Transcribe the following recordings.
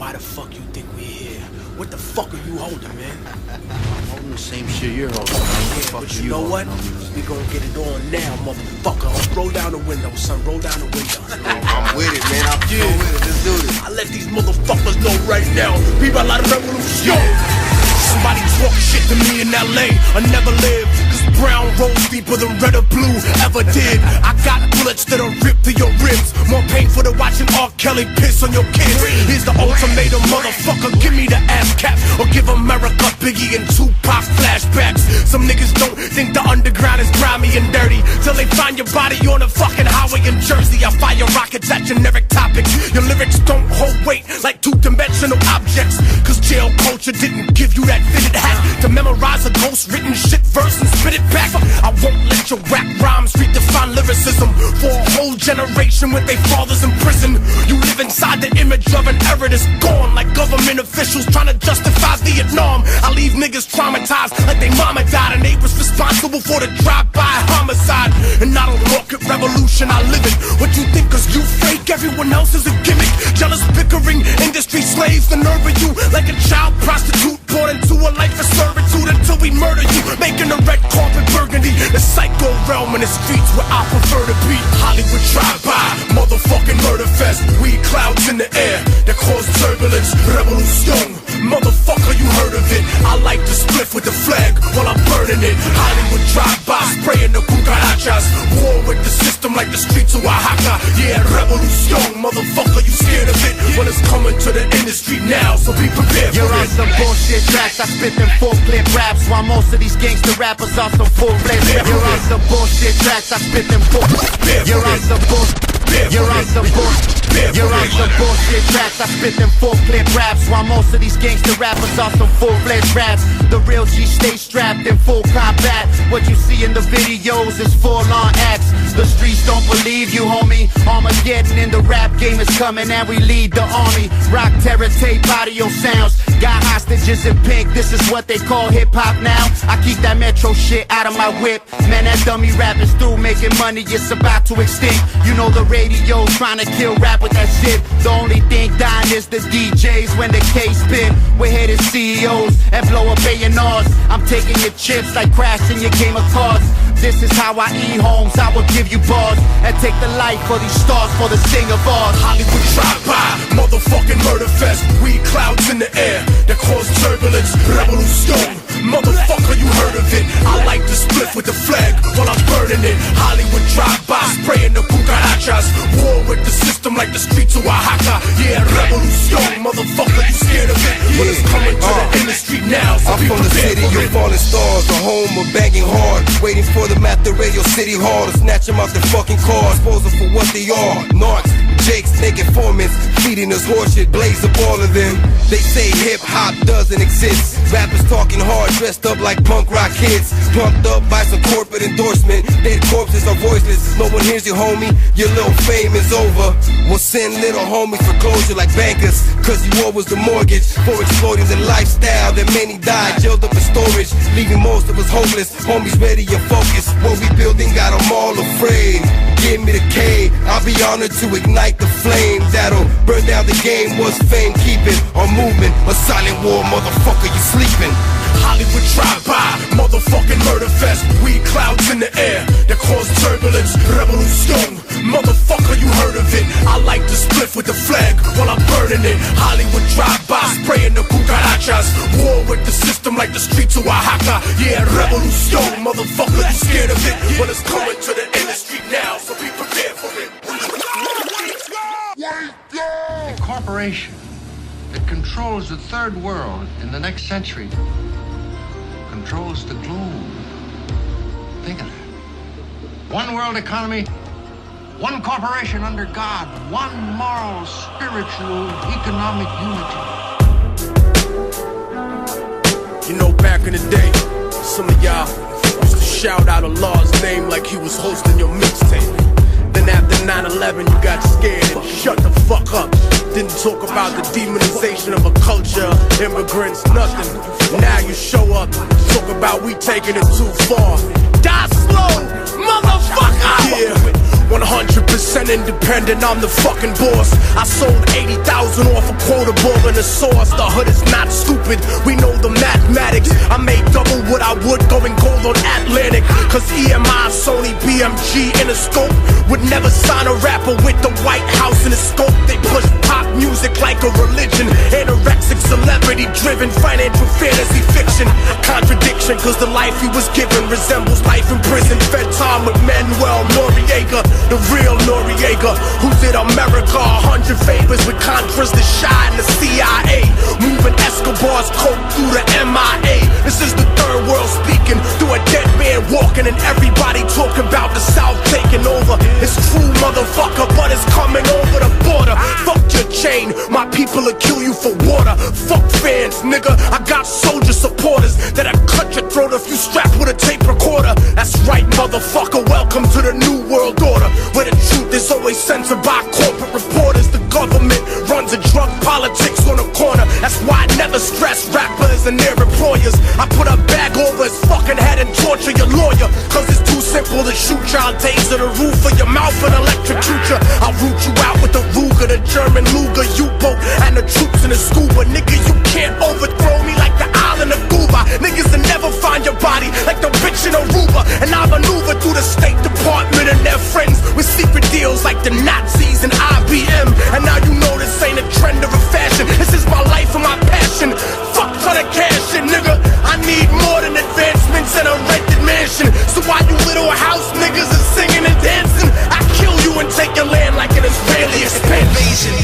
Why the fuck you think we here? What the fuck are you holding, man? I'm holding the same shit you're holding. Yeah, but you know what? We gonna get it on now, motherfucker. Roll down the window, son. Roll down the window. I'm with it, man. I'm with it. Let's do this. I let these motherfuckers know right now. People like revolution. Somebody talk shit to me in LA, I never live. Cause brown rolls deeper than red or blue ever did. I got bullets that'll rip through your ribs. More painful than watching R. Kelly piss on your kids. Here's the ultimatum, motherfucker. Give me the ass cap or give America Biggie and Tupac flashbacks. Some niggas don't think the underground is grimy and dirty till they find your body on a fucking highway in Jersey. I fire rockets at generic topics. Your lyrics don't hold weight like two-dimensional objects. Cause jail culture didn't give you that fitted hat to memorize a ghost-written shit verse and spit it back. I won't let your rap rhymes redefine lyricism for a whole generation with their fathers in prison. You live inside the image of an era that's gone, like government officials trying to justify Vietnam. I leave niggas traumatized like they mama died and they was responsible for the drive-by homicide. And I don't walk at revolution, I live it. What you think cause you fake, everyone else is a gimmick. Jealous, bickering, industry slaves, the nerve of you. Like a child prostitute, born into a life of servitude until we murder you. Making the red carpet burgundy, the psycho realm in the streets where I prefer to be. Hollywood drive-by, motherfucking murder fest. Weed clouds in the air that cause turbulence. Revolution, motherfucker, you heard of it. I like to split with the flag while I'm burning it. Hollywood drive-by, spraying the cucarachas. War with the system like the streets of Oaxaca. Yeah, revolution, motherfucker, you scared of it. Well, it's coming to the industry now, so be prepared for it. You're on some bullshit tracks, I spit them full-clip raps, while most of these gangster rappers are some full-fledged. You're on some bullshit tracks, I spit them full. You're on some bullshit. You're on some bullshit. You're on some bullshit tracks, I spit them full-clip raps, while most of these gangster rappers are some full-fledged raps. The real G stay strapped in full combat. What you see in the videos is full-on acts. The streets don't believe you, homie. Armageddon in the rap game is coming and we lead the army. Rock, terror, tape, audio sounds. Got hostages in pink, this is what they call hip-hop now. I keep that metro shit out of my whip. Man, that dummy rap is through making money, it's about to extinct. You know the radio trying to kill rap with that shit. The only thing dying is the DJs when the case spin. We're headed CEOs and blow up A&Rs. I'm taking your chips like crashing your game of cards. This is how I eat homes, I will give you bars and take the life for these stars for the sing of ours. Hollywood drive-by, motherfucking murder fest. Weed clouds in the air that cause turbulence. Revolution, motherfucker, you heard of it. I like to split with the flag while I'm burning it. Hollywood drive-by, spraying the cucarachas. War with the system like the streets of Oaxaca. Yeah, revolution, motherfucker, you scared of it. Well, it's coming to the industry now, so I'm from the city of falling stars, the home of banging hard. Waiting for them at the Radio City Hall to snatch them out their fucking cars, pose them for what they are. Narcs, Jakes, naked formants, feeding us horseshit, blaze up all of them. They say hip-hop doesn't exist. Rappers talking hard, dressed up like punk rock kids, pumped up by some corporate endorsement. Dead corpses are voiceless, no one hears you, homie. Your little fame is over. We'll send little homies for closure like bankers, cause you owe us the mortgage for exploiting the lifestyle that many died, jailed up in storage, leaving most of us hopeless. Homies ready and focused. What we building got them all afraid. Give me the K, I'll be honored to ignite the flame that'll burn down the game. What's fame keeping? Our movement, a silent war, motherfucker, you sleeping. Hollywood drive-by, motherfucking murder fest. Weed clouds in the air that cause turbulence. Revolution, motherfucker, you heard of it. I like to split with the flag while I'm burning it. Hollywood drive-by, spraying the cucarachas. War with the system like the streets of Oaxaca. Yeah, revolution, motherfucker, you scared of it. Well, it's coming to the industry now, so be prepared for it. A corporation that controls the third world in the next century controls the globe. Think of that. One world economy, one corporation under God, one moral, spiritual, economic unity. You know, back in the day, some of y'all used to shout out Allah's name like he was hosting your mixtape. Then after 9/11 you got scared and shut the fuck up. Didn't talk about the demonization of a culture, immigrants, nothing. Now you show up, talk about we taking it too far. Die slow, motherfucker! Yeah. 100% independent, I'm the fucking boss. I sold 80,000 off a quarter ball and a sauce. The hood is not stupid, we know the mathematics. I made double what I would going gold on Atlantic. Cause EMI, Sony, BMG, Interscope would never sign a rapper with the White House in the scope. They push pop music like a religion. Anorexic, celebrity driven, financial fantasy fiction. Contradiction, cause the life he was given resembles life in prison. Fed time with Manuel Noriega, the real Noriega. Who did America 100 favors with Contras, the Shy and the CIA. Moving Escobar's coke through the MIA. This is the third world speaking through a dead man walking, and everybody talking about the South taking over. It's true, motherfucker, but it's coming over the border. Fuck your chain, my people will kill you for water. Fuck fans, nigga, I got soldier supporters that'll cut your throat if you strapped with a tape recorder. That's right, motherfucker, welcome to the new world order, where the truth is always censored by corporate reporters. The government runs a drug politics on the corner. That's why I never stress rappers and their employers. I put a bag over his fucking head and torture your lawyer, cause it's too simple to shoot y'all. Taser the roof of your mouth and electrocute you. I'll root you out with the Ruger, the German Luger, U-boat, and the troops in the scuba. Nigga, you can't overthrow me like the island of Cuba. Niggas will never find your body like the bitch in Aruba. And I maneuver through the State Department and their friends with secret deals like the Nazis and IBM. And now you know this ain't a trend or a fashion. This is my life and my passion. Fuck for the cash and nigga, I need more than advancements and a rented mansion. So why you little house niggas are singing and dancing? I kill you and take your land like an Israeli expansion.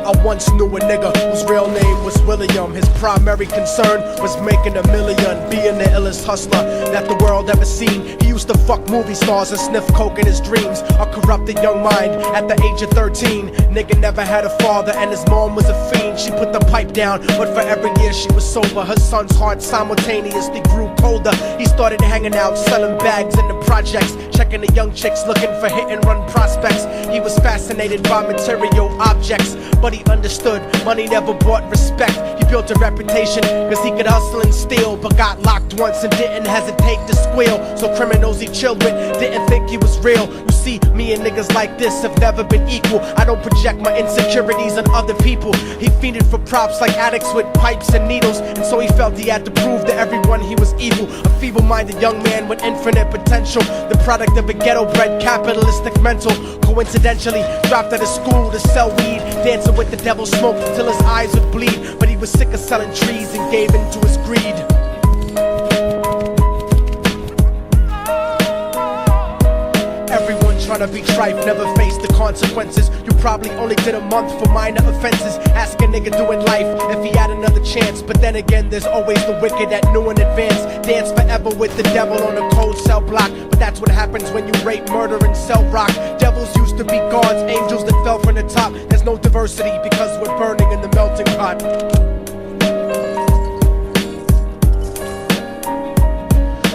I once knew a nigga whose real name was William. His primary concern was making $1 million, being the illest hustler that the world ever seen. He used to fuck movie stars and sniff coke in his dreams. A corrupted young mind at the age of 13. Nigga never had a father and his mom was a fiend. She put the pipe down, but for every year she was sober, her son's heart simultaneously grew colder. He started hanging out, selling bags in the projects, checking the young chicks looking for hit and run prospects. He was fascinated by material objects, but he understood money never brought respect. He built a reputation cause he could hustle and steal, but got locked once and didn't hesitate to squeal. So criminals he chilled with didn't think he was real. You see, me and niggas like this have never been equal. I don't project my insecurities on other people. He fiended for props like addicts with pipes and needles, and so he felt he had to prove to everyone he was evil. A feeble-minded young man with infinite potential, the product of a ghetto-bred capitalistic mental. Coincidentally dropped out of school to sell weed, dancing with the devil, smoked until his eyes would bleed. But he was sick of selling trees and gave in to his greed. Everyone trying to be trife never faced the consequences. You probably only did a month for minor offenses. Ask a nigga doing life if he had another chance. But then again, there's always the wicked that knew in advance. Dance forever with the devil on a cold cell block. But that's what happens when you rape, murder, and sell rock. Devils used to be gods, angels that fell from the top. There's no diversity because we're burning in the melting pot.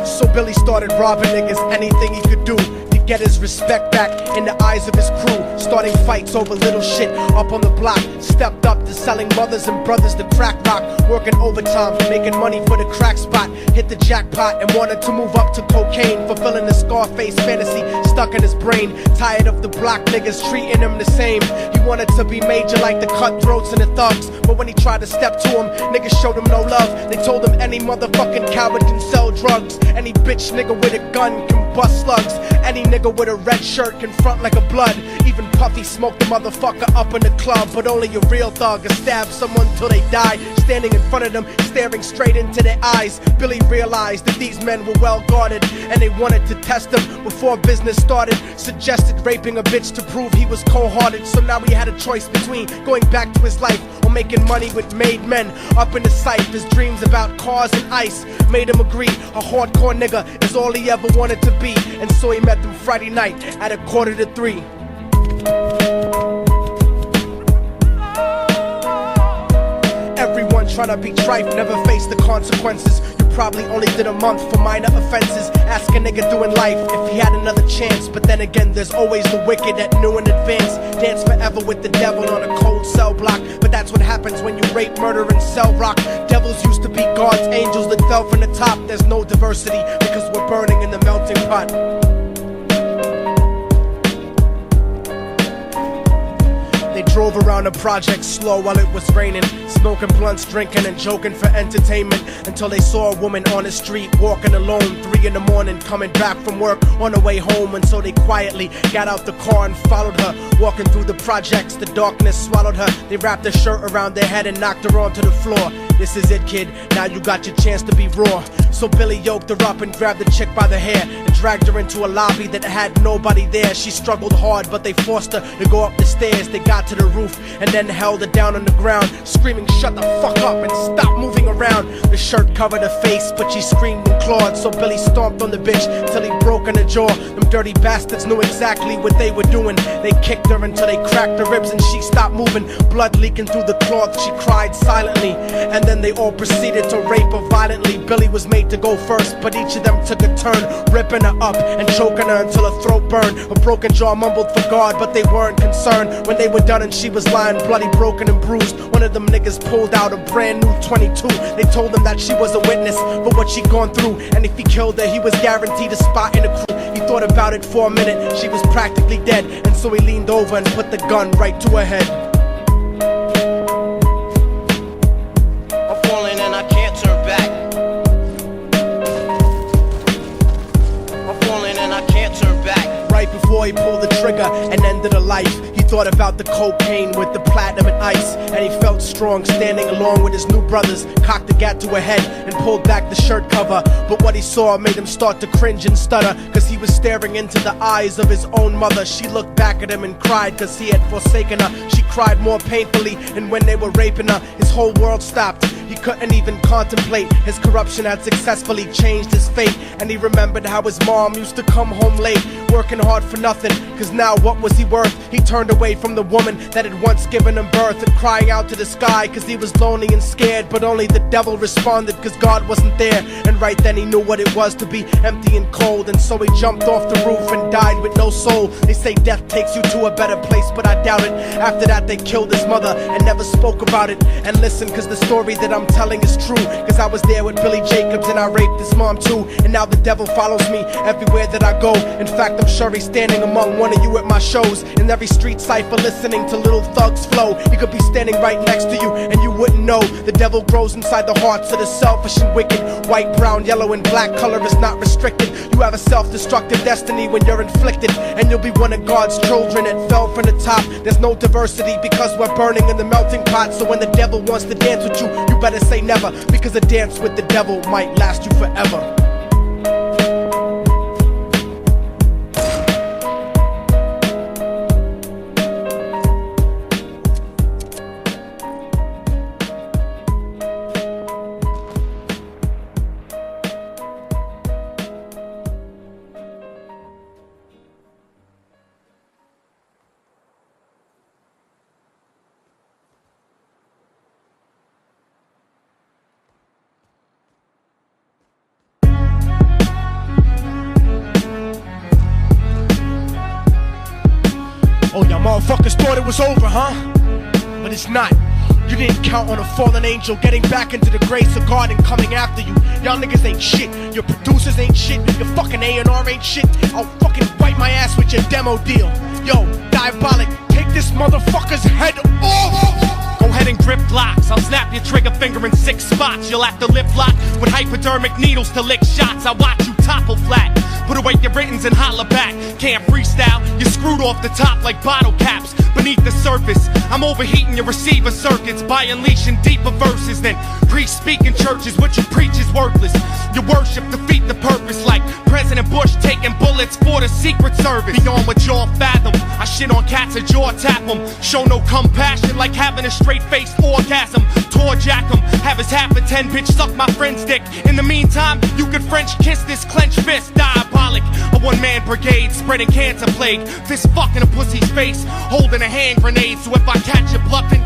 So Billy started robbing niggas, anything he could do to get his respect back in the eyes of his crew. Starting fights over little shit up on the block. Stepped up to selling mothers and brothers the crack rock. Working overtime, making money for the crack spot. Hit the jackpot and wanted to move up to cocaine, fulfilling the Scarface fantasy stuck in his brain. Tired of the block niggas treating him the same. He wanted to be major like the cutthroats and the thugs. But when he tried to step to him, niggas showed him no love. They told him any motherfucking coward can sell drugs. Any bitch nigga with a gun can bust slugs. Any nigga with a red shirt can front like a blood. Even Puffy smoked the motherfucker up in the club. But only a real thug can stab someone till they die. Standing in front of them, staring straight into their eyes, Billy realized that these men were well guarded, and they wanted to test him before business started. Suggested raping a bitch to prove he was cold-hearted. So now he had a choice between going back to his life or making money with made men. Up in the sight, his dreams about cars and ice made him agree a hardcore nigga is all he ever wanted to be. And so he met them Friday night at 2:45. Everyone trying to be trife, never face the consequences. You probably only did a month for minor offenses. Ask a nigga doing life if he had another chance. But then again, there's always the wicked that knew in advance. Dance forever with the devil on a cold cell block. But that's what happens when you rape, murder, and sell rock. Devils used to be God's angels that fell from the top. There's no diversity because we're burning in the melting pot. They drove around the project slow while it was raining, smoking blunts, drinking and joking for entertainment, until they saw a woman on the street walking alone, 3 in the morning, coming back from work on her way home. And so they quietly got out the car and followed her, walking through the projects. The darkness swallowed her. They wrapped her shirt around their head and knocked her onto the floor. This is it, kid, now you got your chance to be raw. So Billy yoked her up and grabbed the chick by the hair and dragged her into a lobby that had nobody there. She struggled hard, but they forced her to go up the stairs. They got to the roof and then held her down on the ground, screaming, "Shut the fuck up and stop moving around." The shirt covered her face, but she screamed and clawed. So Billy stomped on the bitch till he broke in her jaw. Them dirty bastards knew exactly what they were doing. They kicked her until they cracked her ribs and she stopped moving, blood leaking through the cloth. She cried silently, and then they all proceeded to rape her violently. Billy was made to go first, but each of them took a turn, ripping her up and choking her until her throat burned. Her broken jaw mumbled for God, but they weren't concerned. When they were done and she was lying bloody, broken and bruised, one of them niggas pulled out a brand new 22. They told him that she was a witness for what she'd gone through, and if he killed her, he was guaranteed a spot in the crew. He thought about it for a minute, she was practically dead, and so he leaned over and put the gun right to her head. I'm falling and I can't turn back. I'm falling and I can't turn back. Right before he pulled the trigger and ended her life, he thought about the cocaine with the platinum and ice, and he felt strong standing along with his new brothers, cocked the gat to her head and pulled back the shirt cover. But what he saw made him start to cringe and stutter, cause he was staring into the eyes of his own mother. She looked back at him and cried cause he had forsaken her. She cried more painfully, and when they were raping her, his whole world stopped. He couldn't even contemplate. His corruption had successfully changed his fate, and he remembered how his mom used to come home late, working hard for nothing, cause now what was he worth? He turned away from the woman that had once given him birth, and crying out to the sky cause he was lonely and scared. But only the devil responded cause God wasn't there, and right then he knew what it was to be empty and cold. And so he jumped off the roof and died with no soul. They say death takes you to a better place, but I doubt it. After that they killed his mother and never spoke about it. And listen, cause the story that I'm telling is true, cause I was there with Billy Jacobs and I raped his mom too. And now the devil follows me everywhere that I go. In fact, I'm sure he's standing among one of you at my shows, in every street cipher listening to Little Thug's flow. He could be standing right next to you and you wouldn't know. The devil grows inside the hearts of the selfish and wicked. White, brown, yellow and black color is not restricted. You have a self-destructive destiny when you're inflicted, and you'll be one of God's children that fell from the top. There's no diversity because we're burning in the melting pot. So when the devil wants to dance with you, you better say never, because a dance with the devil might last you forever. Oh, y'all motherfuckers thought it was over, huh? But it's not. You didn't count on a fallen angel getting back into the grace of God and coming after you. Y'all niggas ain't shit. Your producers ain't shit. Your fucking A&R ain't shit. I'll fucking wipe my ass with your demo deal. Yo, Diabolic, take this motherfucker's head off! Go ahead and grip locks. I'll snap your trigger finger in 6 spots. You'll have to lip lock with hypodermic needles to lick shots. I watch you topple flat. Put away your writtens and holler back. Can't freestyle, you're screwed off the top like bottle caps. Beneath the surface, I'm overheating your receiver circuits by unleashing deeper verses than priests speak in churches. What you preach is worthless. Your worship defeat the purpose, like President Bush taking bullets for the Secret Service. Beyond what y'all fathom, I shit on cats and jaw tap them. Show no compassion like having a straight-faced orgasm. Tour jack them, have his half a 10, bitch suck my friend's dick. In the meantime, you could French kiss this clenched fist. Diabolic, a one-man brigade spreading cancer plague. Fist fucking a pussy's face, holding a hand grenade. So if I catch you bluffing,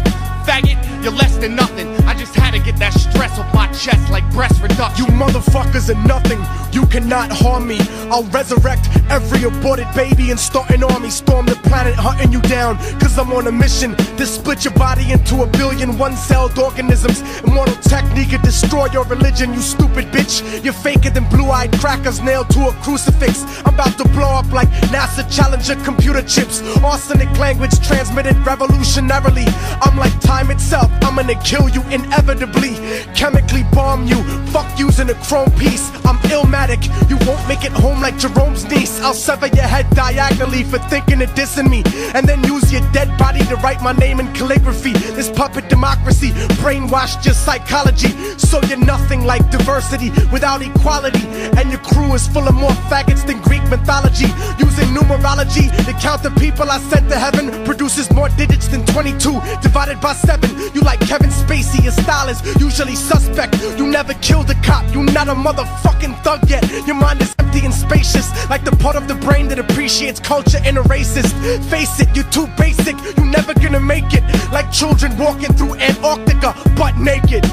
faggot, you're less than nothing. I just had to get that stress off my chest like breast reduction. You motherfuckers are nothing, you cannot harm me. I'll resurrect every aborted baby and start an army. Storm the planet hunting you down, cause I'm on a mission to split your body into a billion one-celled organisms. Immortal technique could destroy your religion, you stupid bitch. You're faker than blue-eyed crackers nailed to a crucifix. I'm about to blow up like NASA Challenger computer chips. Arsenic language transmitted revolutionarily. I'm like time itself, I'm gonna kill you inevitably. Chemically bomb you, fuck using a chrome piece. I'm illmatic, you won't make it home like Jerome's niece. I'll sever your head diagonally for thinking of dissing me, and then use your dead body to write my name in calligraphy. This puppet democracy brainwashed your psychology, so you're nothing like diversity without equality. And your crew is full of more faggots than Greek mythology. Using numerology to count the people I sent to heaven produces more digits than 22 divided by 7. You like Kevin Spacey, your style is usually suspect. You never killed a cop, you not a motherfucking thug yet. Your mind is empty and spacious, like the part of the brain that appreciates culture and a racist. Face it, you're too basic, you never gonna make it. Like children walking through Antarctica butt naked.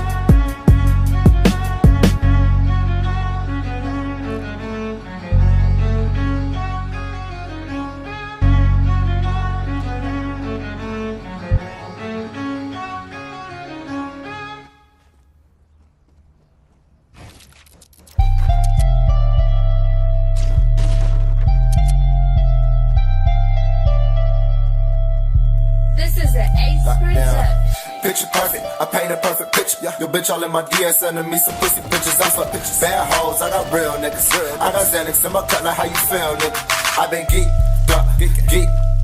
Picture perfect, I paint a perfect picture. Your bitch all in my DS, sending me some pussy pictures. I fuck pictures. Bad hoes, I got real niggas. I got Xanax in my cut, like how you feel, nigga. I been geeked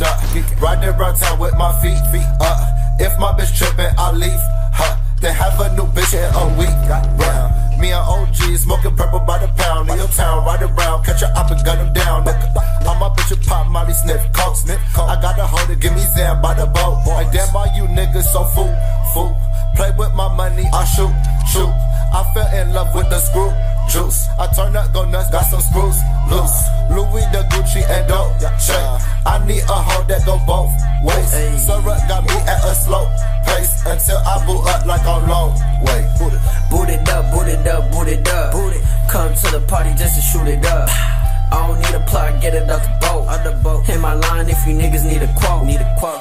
up, riding around town with my feet up. If my bitch trippin', I leave her. Then have a new bitch in a week. Me and OG smoking purple by the pound. In your town, ride around, catch her up and gun him down, nigga. All my bitches pop Molly, sniff coke. I got a hoe to give me Zan by the boat. Like damn, all you niggas so fool. Play with my money, I shoot. I fell in love with the screw juice. I turn up, go nuts, got some screws loose. Louis the Gucci and dope. I need a hoe that go both ways. Sarah got me at a slow pace until I boot up like I'm long way. Boot it up. Come to the party just to shoot it up. I don't need a plot, get it off the boat. Hit my line if you niggas need a quote.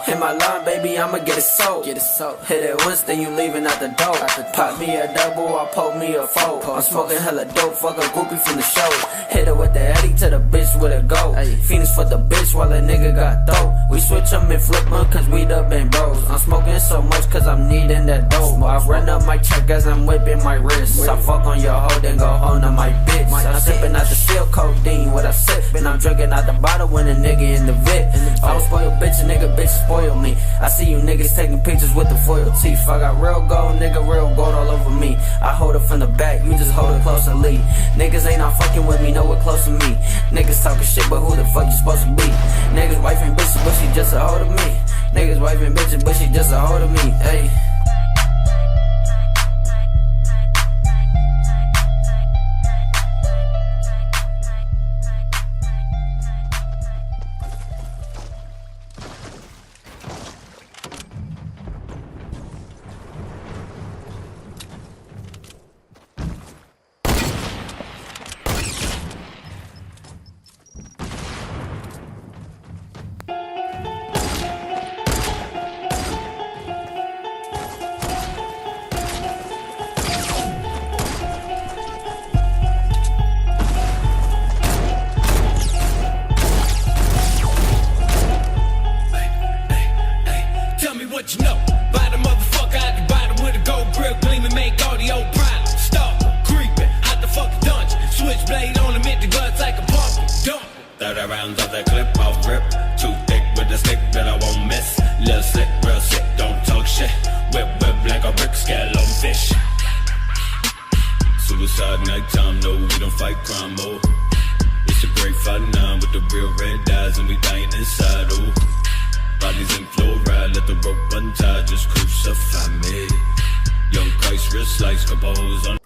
Hit my line, baby, I'ma get it sold. Hit it once, then you leaving out the door. Pop me a double, I poke me a four. I'm smoking hella dope, fuck a groupie from the show. Hit her with the Eddie to the bitch with a go. Phoenix for the bitch while a nigga got dope. We switch them and flip them cause we the been bros. I'm smoking so much cause I'm needing that dope. I run up my check as I'm whipping my wrist. I fuck on your hoe, then go home to my bitch. I'm sipping out the steel codeine with a sip, and I'm drinking out the bottle when a nigga in the VIP. I don't spoil bitch, a nigga bitch spoil me. I see you niggas taking pictures with the foil teeth. I got real gold, nigga, real gold all over me. I hold it from the back, you just hold it close and lead. Niggas ain't not fucking with me, nowhere close to me. Niggas talking shit, but who the fuck you supposed to be? Niggas wife and bitches, but she just a hold of me. Niggas wife and bitches, but she just a hold of me. Ayy. What you know about the motherfucker out the bottom with a gold grill gleaming, make all the old problems stop creeping out the fucking dungeon. Switchblade on him, hit the guts like a pumpkin. Dump 30 rounds off that clip, I'll rip. Too thick with the stick that I won't miss. Little slick, real sick, don't talk shit. Whip like a brick, scallop fish. Suicide nighttime, no, we don't fight crime, oh. It's a great fight now with the real red eyes and we dying inside, oh. Bodies in fluoride, let the rope untie, just crucify me. Young Christ, wrist slice, couple hoes on